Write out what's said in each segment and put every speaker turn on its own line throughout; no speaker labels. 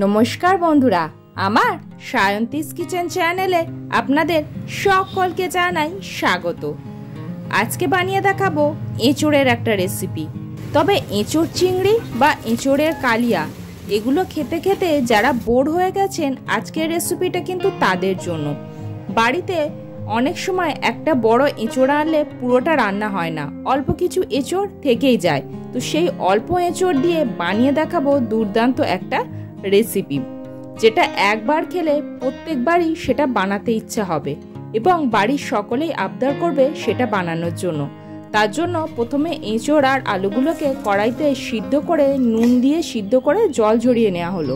নমস্কার বন্ধুরা, আমার সায়ন্তিস কিচেন চ্যানেলে আপনাদের সকলকে জানাই স্বাগত। আজকে বানিয়ে দেখাবো এঁচোড়ের একটা রেসিপি। তবে এঁচোড় চিংড়ি বা এঁচোড়ের কালিয়া এগুলো খেতে খেতে যারা বোর হয়ে গেছেন, আজকের রেসিপিটা কিন্তু তাদের জন্য। বাড়িতে অনেক সময় একটা বড় এঁচোড় আনলে পুরোটা রান্না হয় না, অল্প কিছু এঁচোড় থেকেই যায়। তো সেই অল্প এঁচোড় দিয়ে বানিয়ে দেখাবো দুর্দান্ত একটা রেসিপি, যেটা একবার খেলে প্রত্যেকবারই সেটা বানাতে ইচ্ছা হবে এবং বাড়ির সকলেই আবদার করবে সেটা বানানোর জন্য। তার জন্য প্রথমে এঁচোড় আর আলুগুলোকে কড়াইতে সিদ্ধ করে নুন দিয়ে সিদ্ধ করে জল ঝরিয়ে নেওয়া হলো।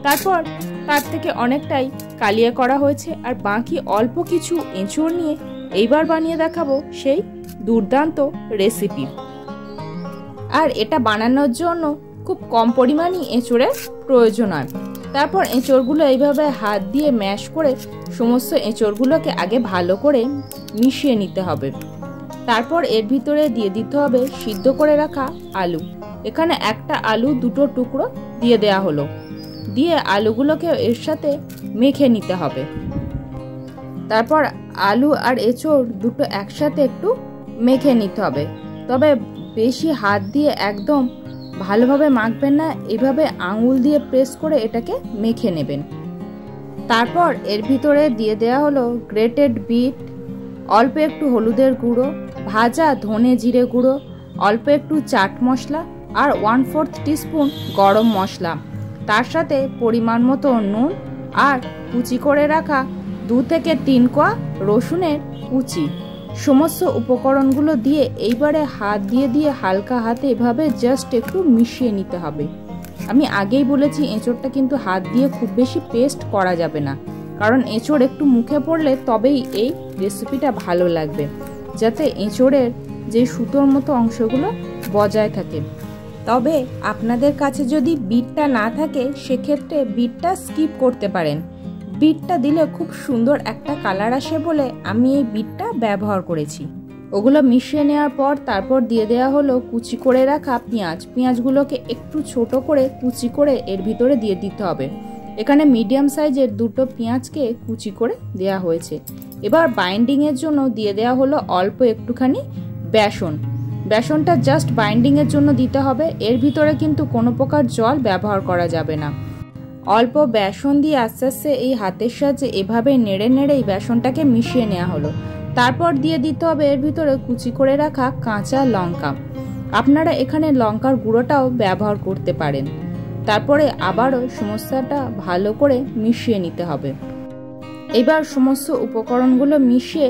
তারপর তার থেকে অনেকটাই কালিয়া করা হয়েছে, আর বাকি অল্প কিছু এঁচোড় নিয়ে এইবার বানিয়ে দেখাবো সেই দুর্দান্ত রেসিপি। আর এটা বানানোর জন্য খুব কম পরিমাণই এঁচোড়ের প্রয়োজন হয়। তারপর এঁচোড়গুলো এইভাবে হাত দিয়ে ম্যাশ করে সমস্ত এঁচোড়গুলোকে আগে ভালো করে মিশিয়ে নিতে হবে। তারপর এর ভিতরে দিয়ে দিতে হবে সিদ্ধ করে রাখা আলু। এখানে একটা আলু দুটো টুকরো দিয়ে দেয়া হলো, দিয়ে আলুগুলোকে এর সাথে মেখে নিতে হবে। তারপর আলু আর এঁচোড় দুটো একসাথে একটু মেখে নিতে হবে, তবে বেশি হাত দিয়ে একদম ভালোভাবে মাখবেন না, এভাবে আঙুল দিয়ে প্রেস করে এটাকে মেখে নেবেন। তারপর এর ভিতরে দিয়ে দেওয়া হলো গ্রেটেড বিট, অল্প একটু হলুদের গুঁড়ো, ভাজা ধনে জিরে গুঁড়ো, অল্প একটু চাট মশলা আর 1/4 টিস্পুন গরম মশলা। তার সাথে পরিমাণ মতো নুন আর কুচি করে রাখা 2 থেকে 3 কোয়া রসুনের কুচি। সমস্ত উপকরণগুলো দিয়ে এইবারে হাত দিয়ে হালকা হাতে এভাবে জাস্ট একটু মিশিয়ে নিতে হবে। আমি আগেই বলেছি এঁচোড়টা কিন্তু হাত দিয়ে খুব বেশি পেস্ট করা যাবে না, কারণ এঁচোড় একটু মুখে পড়লে তবেই এই রেসিপিটা ভালো লাগবে, যাতে এঁচোড়ের যে সুতোর মতো অংশগুলো বজায় থাকে। তবে আপনাদের কাছে যদি বিটটা না থাকে সেক্ষেত্রে বিটটা স্কিপ করতে পারেন। বিটটা দিলে খুব সুন্দর একটা কালার আসে বলে আমি এই বিটটা ব্যবহার করেছি। ওগুলো মিশিয়ে নেওয়ার পর তারপর দিয়ে দেওয়া হলো কুচি করে রাখা পেঁয়াজ। পেঁয়াজগুলোকে একটু ছোট করে কুচি করে এর ভিতরে দিয়ে দিতে হবে। এখানে মিডিয়াম সাইজের দুটো পেঁয়াজকে কুচি করে দেওয়া হয়েছে। এবার বাইন্ডিংয়ের জন্য দিয়ে দেওয়া হলো অল্প একটুখানি বেসন। বেসনটা জাস্ট বাইন্ডিংয়ের জন্য দিতে হবে, এর ভিতরে কিন্তু কোনো প্রকার জল ব্যবহার করা যাবে না। অল্প বেসন দিয়ে আস্তে আস্তে এই হাতের সাহায্যে এভাবে নেড়ে নেড়েই বেসনটাকে মিশিয়ে নেওয়া হলো। তারপর দিয়ে দিতে হবে এর ভিতরে কুচি করে রাখা কাঁচা লঙ্কা। আপনারা এখানে লঙ্কার গুঁড়োটাও ব্যবহার করতে পারেন। তারপরে আবারও সমস্তটা ভালো করে মিশিয়ে নিতে হবে। এবার সমস্ত উপকরণগুলো মিশিয়ে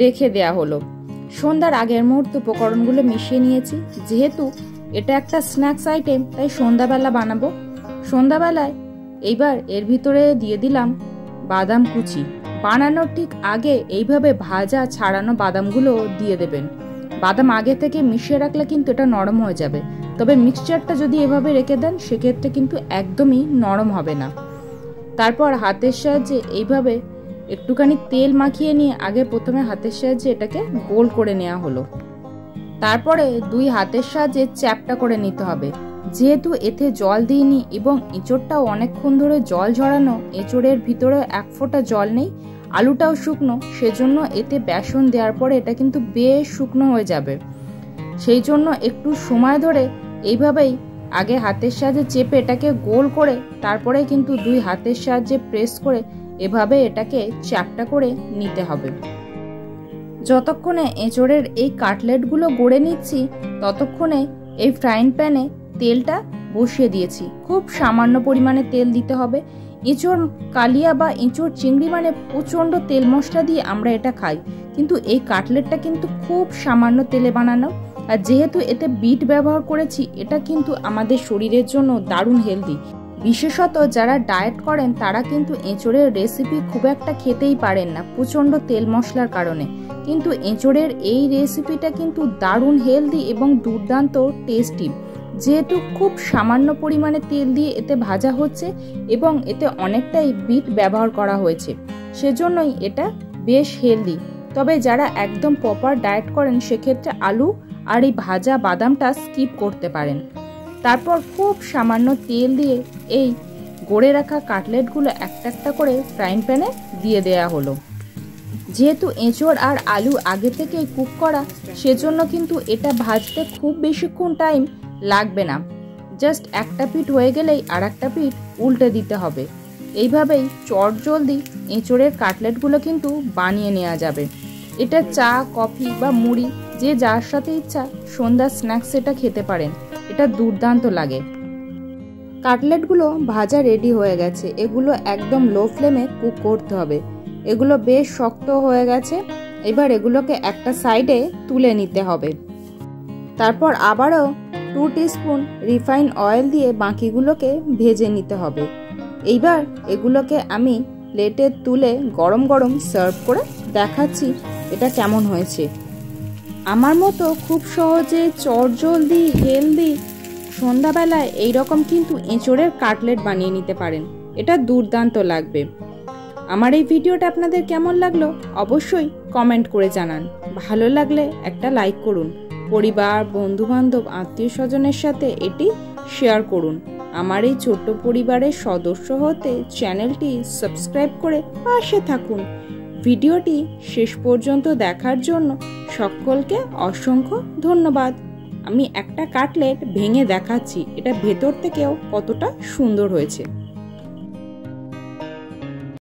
রেখে দেয়া হলো। সন্ধ্যার আগের মুহূর্তে উপকরণগুলো মিশিয়ে নিয়েছি, যেহেতু এটা একটা স্ন্যাক্স আইটেম তাই সন্ধ্যাবেলা বানাবো। সন্ধ্যাবেলায় এইবার এর ভিতরে দিয়ে দিলাম বাদাম কুচি। বানানোর ঠিক আগে এইভাবে ভাজা ছাড়ানো বাদামগুলো দিয়ে দেবেন। বাদাম আগে থেকে মিশিয়ে রাখলে কিন্তু এটা নরম হয়ে যাবে, তবে মিক্সচারটা যদি এভাবে রেখে দেন সেক্ষেত্রে কিন্তু একদমই নরম হবে না। তারপর হাতের সাহায্যে এইভাবে একটুখানি তেল মাখিয়ে নিয়ে আগে প্রথমে হাতের সাহায্যে এটাকে গোল করে নেওয়া হলো। তারপরে 2 হাতের সাহায্যে চ্যাপটা করে নিতে হবে। যেহেতু এতে জল দিইনি এবং এঁচোড়টাও অনেকক্ষণ ধরে জল ঝরানো, এঁচোড়ের ভিতরে এক ফোঁটা জল নেই, আলুটাও শুকনো, সেজন্য এতে বেসন দেওয়ার পরে এটা কিন্তু বেশ শুকনো হয়ে যাবে। সেই জন্য একটু সময় ধরে এইভাবেই আগে হাতের সাহায্যে চেপে এটাকে গোল করে তারপরে কিন্তু 2 হাতের সাহায্যে প্রেস করে এভাবে এটাকে চ্যাপটা করে নিতে হবে। যতক্ষণে এঁচোড়ের এই কাটলেটগুলো গড়ে নিচ্ছি ততক্ষণে এই ফ্রাইং প্যানে তেলটা বসিয়ে দিয়েছি। খুব সামান্য পরিমাণে তেল দিতে হবে। এঁচোড় কালিয়া বা এঁচোড় চিংড়ি মানে প্রচণ্ড তেল মশলা দিয়ে আমরা এটা খাই, কিন্তু এই কাটলেটটা কিন্তু খুব সামান্য তেলে বানানো। আর যেহেতু এতে বিট ব্যবহার করেছি, এটা কিন্তু আমাদের শরীরের জন্য দারুণ হেলদি। বিশেষত যারা ডায়েট করেন তারা কিন্তু এঁচোড়ের রেসিপি খুব একটা খেতেই পারেন না প্রচণ্ড তেল মশলার কারণে, কিন্তু এঁচোড়ের এই রেসিপিটা কিন্তু দারুণ হেলদি এবং দুর্দান্ত টেস্টি। যেহেতু খুব সামান্য পরিমাণে তেল দিয়ে এতে ভাজা হচ্ছে এবং এতে অনেকটাই বিট ব্যবহার করা হয়েছে, সেজন্যই এটা বেশ হেলদি। তবে যারা একদম প্রপার ডায়েট করেন সেক্ষেত্রে আলু আর এই ভাজা বাদামটা স্কিপ করতে পারেন। তারপর খুব সামান্য তেল দিয়ে এই গড়ে রাখা কাটলেটগুলো একটা একটা করে ফ্রাইং প্যানে দিয়ে দেয়া হলো। যেহেতু এঁচড় আর আলু আগে থেকেই কুক করা, সেজন্য কিন্তু এটা ভাজতে খুব বেশিক্ষণ টাইম লাগবে না। জাস্ট একটা পিঠ হয়ে গেলেই আর একটা পিঠ উল্টে দিতে হবে। এইভাবেই চটজলদি এঁচড়ের কাটলেটগুলো কিন্তু বানিয়ে নেওয়া যাবে। এটা চা, কফি বা মুড়ি যে যার সাথে ইচ্ছা সন্ধ্যার স্ন্যাক্স এটা খেতে পারেন। এটা দুর্দান্ত লাগে। কাটলেটগুলো ভাজা রেডি হয়ে গেছে। এগুলো একদম লো ফ্লেমে কুক করতে হবে। এগুলো বেশ শক্ত হয়ে গেছে। এবার এগুলোকে একটা সাইডে তুলে নিতে হবে। তারপর আবারও 2 টিস্পুন রিফাইন অয়েল দিয়ে বাকিগুলোকে ভেজে নিতে হবে। এইবার এগুলোকে আমি প্লেটে তুলে গরম গরম সার্ভ করে দেখাচ্ছি এটা কেমন হয়েছে। আমার মতো খুব সহজে চটজলদি হেলদি সন্ধ্যাবেলায় এইরকম কিন্তু এঁচড়ের কাটলেট বানিয়ে নিতে পারেন। এটা দুর্দান্ত লাগবে। আমার এই ভিডিওটা আপনাদের কেমন লাগলো অবশ্যই কমেন্ট করে জানান। ভালো লাগলে একটা লাইক করুন। পরিবার, বন্ধুবান্ধব, আত্মীয় স্বজনের সাথে এটি শেয়ার করুন। আমার এই ছোট্ট পরিবারের সদস্য হতে চ্যানেলটি সাবস্ক্রাইব করে পাশে থাকুন। ভিডিওটি শেষ পর্যন্ত দেখার জন্য সকলকে অসংখ্য ধন্যবাদ। আমি একটা কাটলেট ভেঙে দেখাচ্ছি এটা ভেতর থেকেও কতটা সুন্দর হয়েছে।